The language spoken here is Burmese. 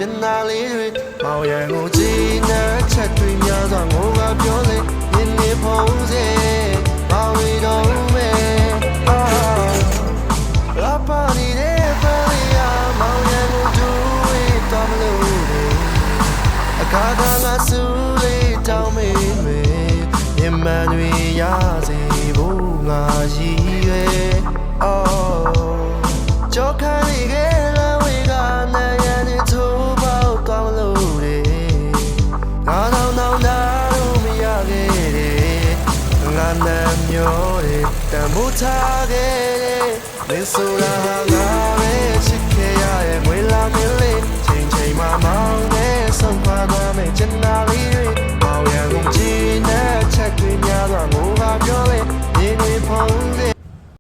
ကျင်နာလေးတွေမောင်ရန်ကိုကြည်နဲ့ချက်တွေများစွာငိုကပြောလေမြင်နေဖုံးစေမောင်ရီတော့မဲလာပါနေတဲ့ပန်းရမောင်ရန်ကိုကျူးတော်မလို့အခါကငါဆူလေးတောင်းမေးမေမြင်မှန်တွေရစေဖို့ငါရည်ရွယ်ကြောက်ခါလေးကလာဝေကနိုင်ရတဲ့သူ့ဘောက်ကောင်းလို့လေငါတော့တော့လို့မရခဲ့တယ်ငါနဲ့မျိုးတဲ့တန်ဖိုးထားခဲ့တယ်မင်းဆိုတာငါပဲချစ်ခဲ့ရရဲ့ငွေလာမင်းလေးချိန်ချိန်မှမောင်းနဲ့ဆုံးပါသွားမယ်ကျန်တာလေးတွေမောင်ရန်ကုန်ကြီးနဲ့ချက်တွေများစွာငိုကပြောလေနေနေဖုံးစေ